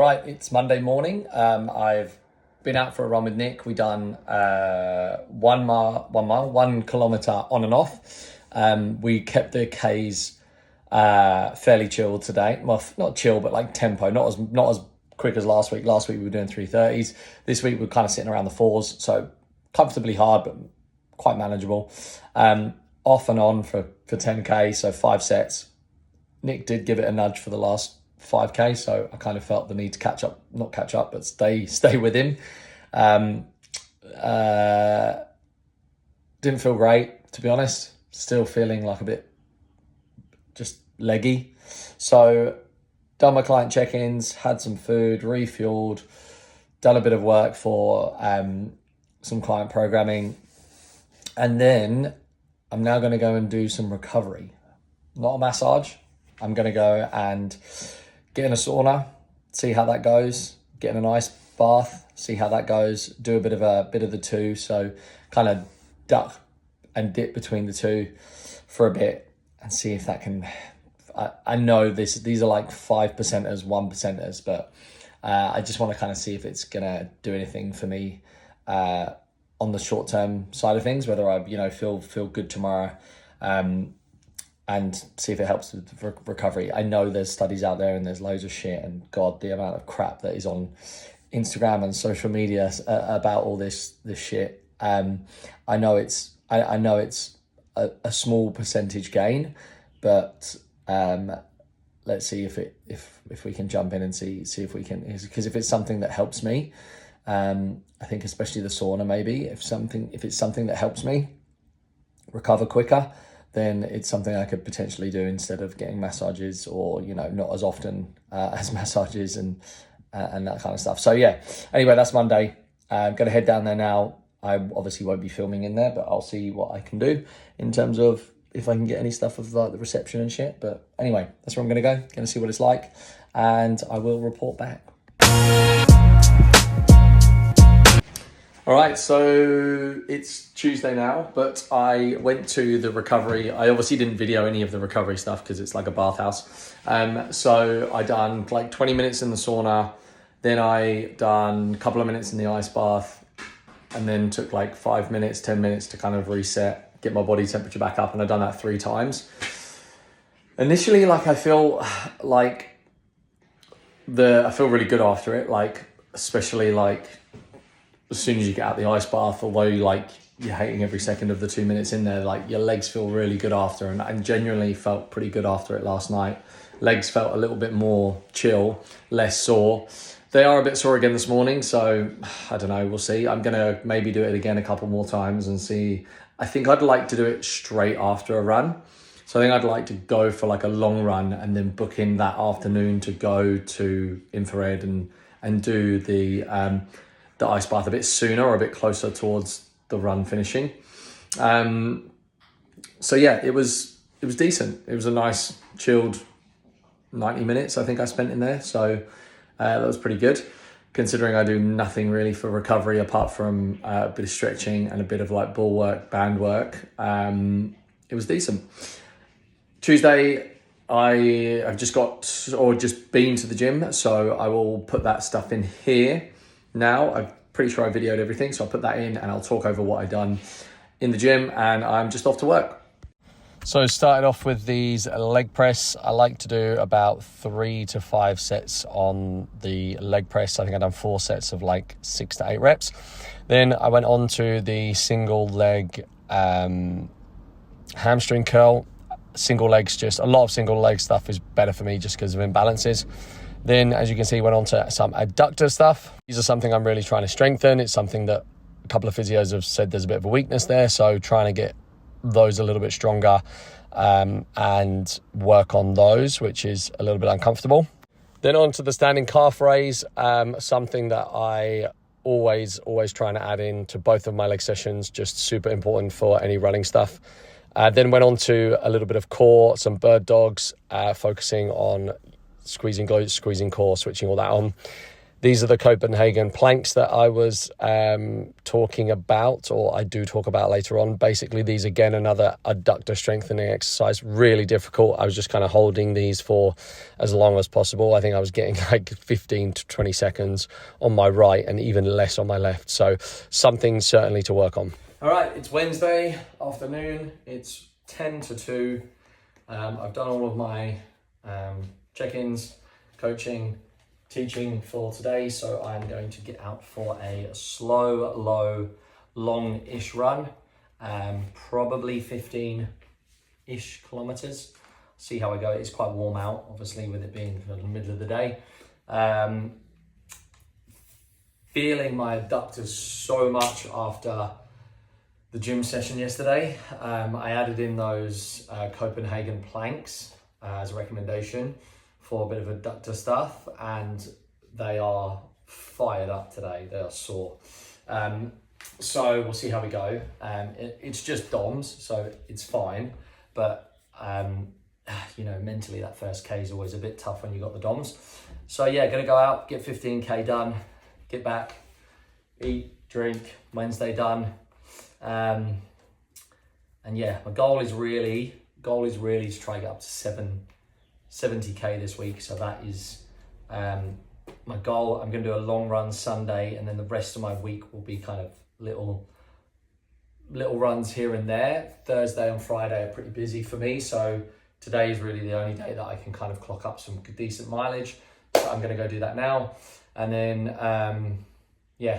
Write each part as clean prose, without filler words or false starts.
right, it's Monday morning. I've been out for a run with Nick. We done 1 kilometer on and off. We kept the Ks fairly chilled today. Well, not chill, but like tempo, not as quick as last week. Last week we were doing 3:30s. This week we're kind of sitting around the 4s, so comfortably hard, but quite manageable. Off and on for 10K, so 5 sets. Nick did give it a nudge for the last 5K, so I kind of felt the need to not catch up, but stay with him. Didn't feel great, to be honest. Still feeling like a bit just leggy. So done my client check-ins, had some food, refueled, done a bit of work for some client programming, and then I'm now going to go and do some recovery. Not a massage. I'm going to go and get in a sauna, see how that goes, get in an ice bath, see how that goes, do a bit of the two, so kind of duck and dip between the two for a bit and see if that can. I know these are like 5%ers, 1%ers, but I just want to kind of see if it's gonna do anything for me on the short term side of things, whether I feel good tomorrow, and see if it helps with recovery. I know there's studies out there and there's loads of shit, and God, the amount of crap that is on Instagram and social media about all this shit. I know it's a small percentage gain, but let's see if we can jump in and see if we can, because if it's something that helps me, I think especially the sauna, maybe if it's something that helps me recover quicker, then it's something I could potentially do instead of getting massages, or not as often as massages and that kind of stuff. So yeah, anyway, that's Monday. I'm gonna head down there now. I obviously won't be filming in there, but I'll see what I can do in terms of if I can get any stuff of like the reception and shit. But anyway, that's where I'm gonna go. Gonna see what it's like, and I will report back. All right, so it's Tuesday now, but I went to the recovery. I obviously didn't video any of the recovery stuff because it's like a bathhouse. So I done like 20 minutes in the sauna, then I done a couple of minutes in the ice bath, and then took like 5 minutes, 10 minutes to kind of reset, get my body temperature back up, and I've done that 3 times. Initially, like I feel really good after it, like especially like as soon as you get out the ice bath, although you're hating every second of the 2 minutes in there, like your legs feel really good after, and I genuinely felt pretty good after it last night. Legs felt a little bit more chill, less sore. They are a bit sore again this morning, so I don't know, we'll see. I'm gonna maybe do it again a couple more times and see. I think I'd like to do it straight after a run. So I think I'd like to go for like a long run and then book in that afternoon to go to infrared and do the ice bath a bit sooner, or a bit closer towards the run finishing. So yeah, it was decent. It was a nice chilled 90 minutes I think I spent in there. So that was pretty good, considering I do nothing really for recovery apart from a bit of stretching and a bit of like ball work, band work. It was decent. Tuesday, I've just been to the gym, so I will put that stuff in here now. I'm pretty sure I videoed everything, so I'll put that in and I'll talk over what I've done in the gym, and I'm just off to work. So started off with these leg press. I like to do about 3 to 5 sets on the leg press. I think I've done 4 sets of like 6 to 8 reps. Then I went on to the single leg hamstring curl. Single legs, just a lot of single leg stuff is better for me just because of imbalances. Then, as you can see, went on to some adductor stuff. These are something I'm really trying to strengthen. It's something that a couple of physios have said there's a bit of a weakness there, so trying to get those a little bit stronger and work on those, which is a little bit uncomfortable. Then on to the standing calf raise, something that I always trying to add in to both of my leg sessions, just super important for any running stuff. Then went on to a little bit of core, some bird dogs, focusing on squeezing glutes, squeezing core, switching all that on. These are the Copenhagen planks that I was talking about, or I do talk about later on. Basically, these, again, another adductor strengthening exercise, really difficult. I was just kind of holding these for as long as possible. I think I was getting like 15 to 20 seconds on my right and even less on my left. So something certainly to work on. All right, it's Wednesday afternoon. It's 10 to 2. I've done all of my check-ins, coaching, teaching for today, so I'm going to get out for a slow, low, long-ish run, probably 15-ish kilometers. See how I go. It's quite warm out, obviously, with it being the middle of the day. Feeling my adductors so much after the gym session yesterday. I added in those Copenhagen planks as a recommendation for a bit of adductor stuff, and they are fired up today. They are sore. So we'll see how we go. It's just DOMs, so it's fine. But, mentally that first K is always a bit tough when you got the DOMs. So yeah, gonna go out, get 15K done, get back, eat, drink, Wednesday done. And yeah, my goal is really to try to get up to 70K this week. So that is my goal. I'm going to do a long run Sunday, and then the rest of my week will be kind of little runs here and there. Thursday and Friday are pretty busy for me, so today is really the only day that I can kind of clock up some decent mileage. So I'm going to go do that now, and then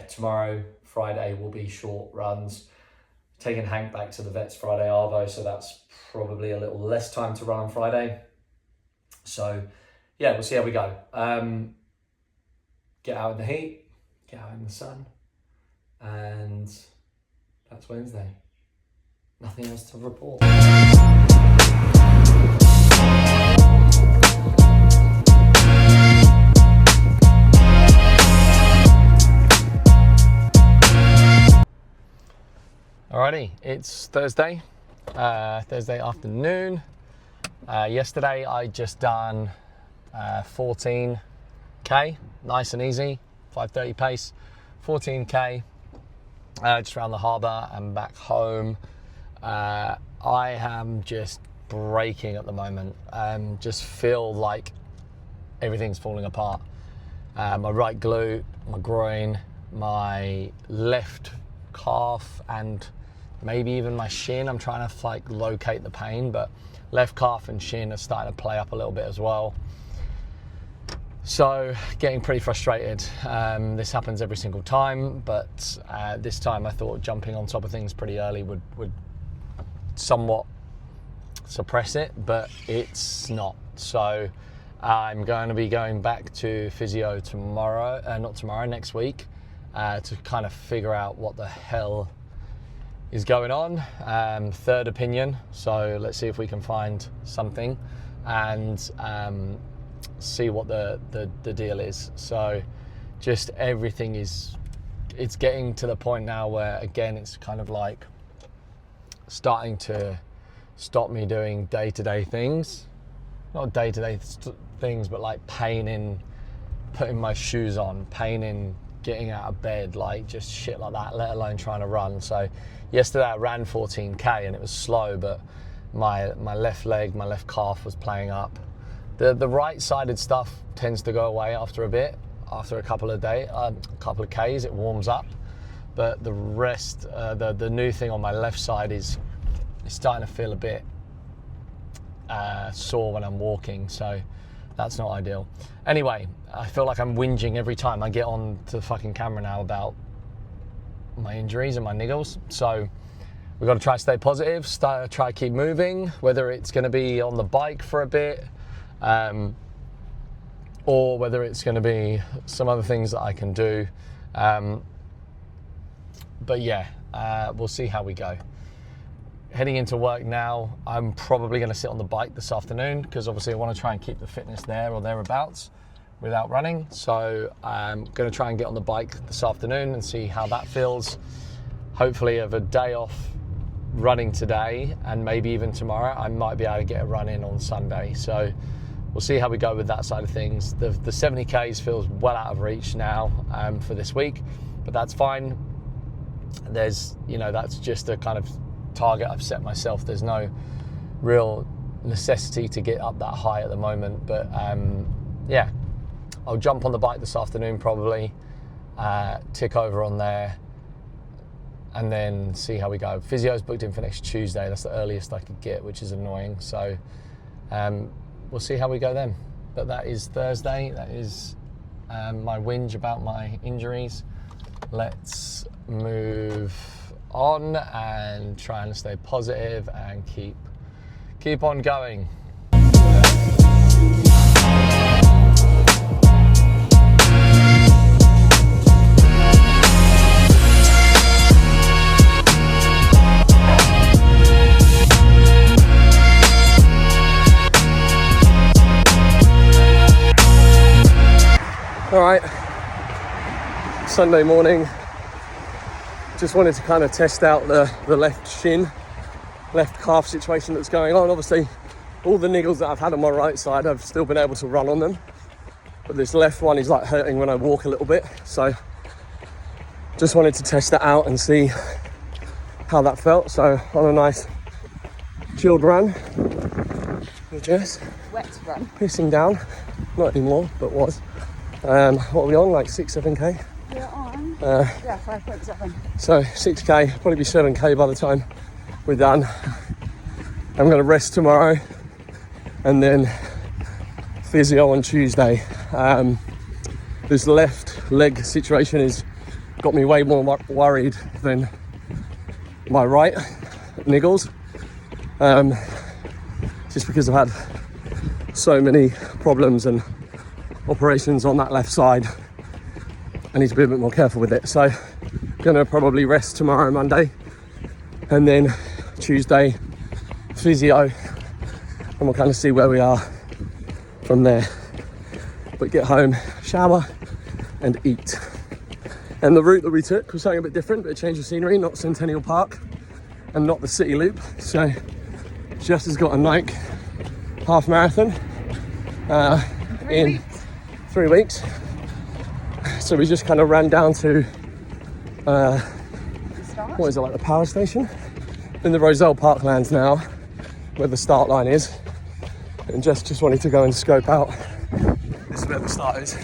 tomorrow, Friday, will be short runs. Taking Hank back to the vets Friday Arvo, so that's probably a little less time to run on Friday. So yeah, we'll see how we go. Get out in the heat, get out in the sun, and that's Wednesday. Nothing else to report. Alrighty, it's Thursday afternoon. Yesterday I just done 14K, nice and easy, 5:30 pace, 14K, just around the harbour and back home. I am just breaking at the moment. Just feel like everything's falling apart. My right glute, my groin, my left calf, and maybe even my shin. I'm trying to locate the pain, but left calf and shin are starting to play up a little bit as well. So getting pretty frustrated. This happens every single time, but this time I thought jumping on top of things pretty early would somewhat suppress it, but it's not. So I'm going to be going back to physio next week, to kind of figure out what the hell is going on. Third opinion, so let's see if we can find something and see what the deal is. So just everything it's getting to the point now where, again, it's kind of like starting to stop me doing day-to-day things. Not day-to-day things, but like pain in putting my shoes on, pain in getting out of bed, like just shit like that, let alone trying to run. So yesterday I ran 14K and it was slow, but my left leg, my left calf was playing up. The right-sided stuff tends to go away after a bit, after a couple of Ks, it warms up. But the rest, the new thing on my left side is starting to feel a bit sore when I'm walking, so that's not ideal. Anyway, I feel like I'm whinging every time I get on to the fucking camera now about my injuries and my niggles. So we've got to try to stay positive, try to keep moving, whether it's going to be on the bike for a bit, or whether it's going to be some other things that I can do. But yeah, we'll see how we go. Heading into work now, I'm probably going to sit on the bike this afternoon because obviously I want to try and keep the fitness there or thereabouts without running. So I'm going to try and get on the bike this afternoon and see how that feels. Hopefully have a day off running today and maybe even tomorrow. I might be able to get a run in on Sunday. So we'll see how we go with that side of things. The 70Ks feels well out of reach now for this week, but that's fine. There's, that's just a kind of target I've set myself. There's no real necessity to get up that high at the moment, but yeah, I'll jump on the bike this afternoon probably, tick over on there, and then see how we go. Physio's booked in for next Tuesday. That's the earliest I could get, which is annoying. So we'll see how we go then. But that is Thursday. That is my whinge about my injuries. Let's move on and try and stay positive and keep on going. All right, Sunday morning. Just wanted to kind of test out the left calf situation that's going on. Obviously, all the niggles that I've had on my right side, I've still been able to run on them. But this left one is like hurting when I walk a little bit. So just wanted to test that out and see how that felt. So on a nice chilled run with Jess. Wet run. Pissing down. Not anymore, but was. What are we on, like 6-7K? We're on, 5.7. So 6K, probably be 7K by the time we're done. I'm gonna rest tomorrow and then physio on Tuesday. This left leg situation has got me way more worried than my right niggles. Just because I've had so many problems and operations on that left side, I need to be a bit more careful with it. So I'm gonna probably rest tomorrow, Monday, and then Tuesday physio, and we'll kind of see where we are from there. But get home, shower and eat. And the route that we took was something a bit different, but a change of scenery, not Centennial Park and not the city loop. So Jess has got a Nike half marathon in 3 weeks. So we just kind of ran down to, what is it, like the power station? In the Roselle Parklands now, where the start line is. And just wanted to go and scope out, this is where the start is.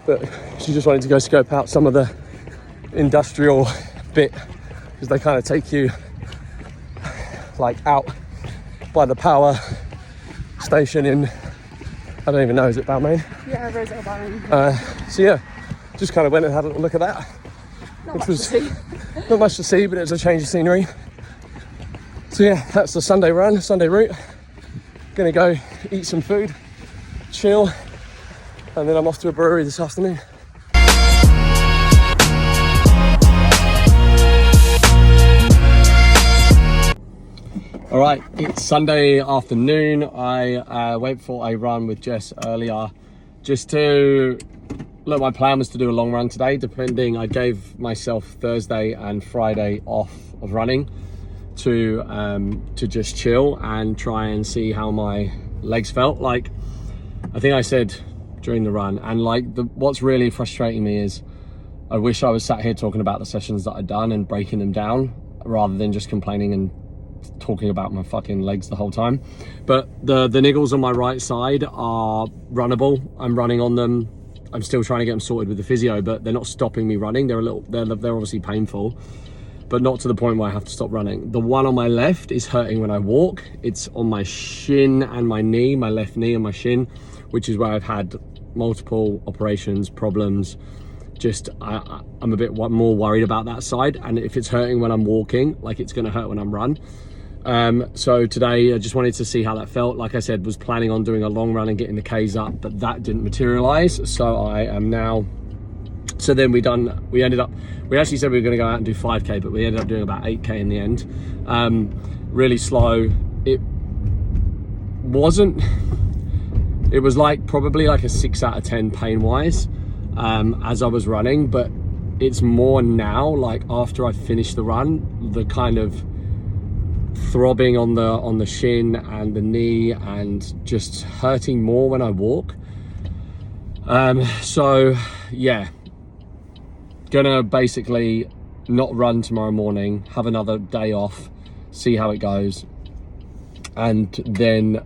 But she just wanted to go scope out some of the industrial bit, because they kind of take you like out by the power station in, I don't even know, is it Balmain? Yeah, Roselle Balmain. So yeah, just kind of went and had a little look at that. Not much to see. Not much to see, but it was a change of scenery. So yeah, that's the Sunday run, Sunday route. Gonna go eat some food, chill, and then I'm off to a brewery this afternoon. All right, it's Sunday afternoon. I went for a run with Jess earlier. Just to, look, my plan was to do a long run today, I gave myself Thursday and Friday off of running to just chill and try and see how my legs felt. Like, I think I said during the run, and like what's really frustrating me is I wish I was sat here talking about the sessions that I'd done and breaking them down rather than just complaining and talking about my fucking legs the whole time. But the niggles on my right side are runnable. I'm running on them. I'm still trying to get them sorted with the physio, but they're not stopping me running. They're obviously painful, but not to the point where I have to stop running. The one on my left is hurting when I walk. It's on my shin and my knee, my left knee and my shin, which is where I've had multiple operations, problems. Just I'm a bit more worried about that side, and if it's hurting when I'm walking, like it's gonna hurt when I'm run. So today I just wanted to see how that felt. Like I said, was planning on doing a long run and getting the Ks up, but that didn't materialize. So I am now, so then we actually said we were gonna go out and do 5K, but we ended up doing about 8K in the end. Really slow. It was like probably like a 6 out of 10 pain wise. As I was running, but it's more now, like after I finished the run, the kind of throbbing on the shin and the knee, and just hurting more when I walk. So yeah, gonna basically not run tomorrow morning, have another day off, see how it goes, and then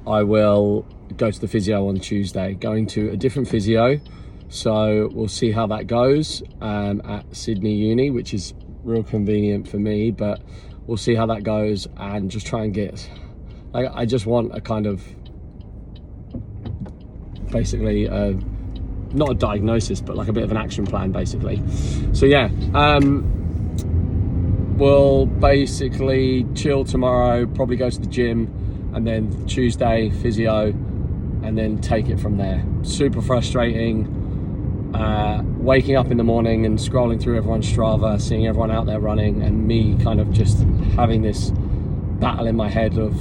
I will go to the physio on Tuesday, going to a different physio. So we'll see how that goes at Sydney Uni, which is real convenient for me, but we'll see how that goes, and just try and get, I just want a kind of, basically not a diagnosis, but like a bit of an action plan basically. So yeah, we'll basically chill tomorrow, probably go to the gym, and then Tuesday physio, and then take it from there. Super frustrating, waking up in the morning and scrolling through everyone's Strava, seeing everyone out there running, and me kind of just having this battle in my head of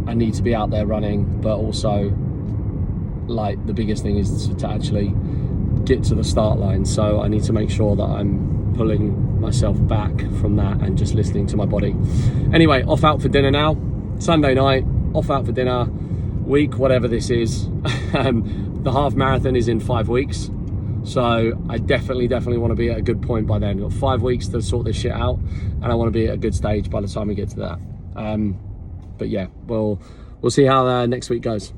I need to be out there running, but also like the biggest thing is to actually get to the start line. So I need to make sure that I'm pulling myself back from that and just listening to my body. Anyway, off out for dinner now. Sunday night, off out for dinner, week whatever this is. The half marathon is in 5 weeks, so I definitely want to be at a good point by then. I've got 5 weeks to sort this shit out, and I want to be at a good stage by the time we get to that. But yeah, we'll see how next week goes.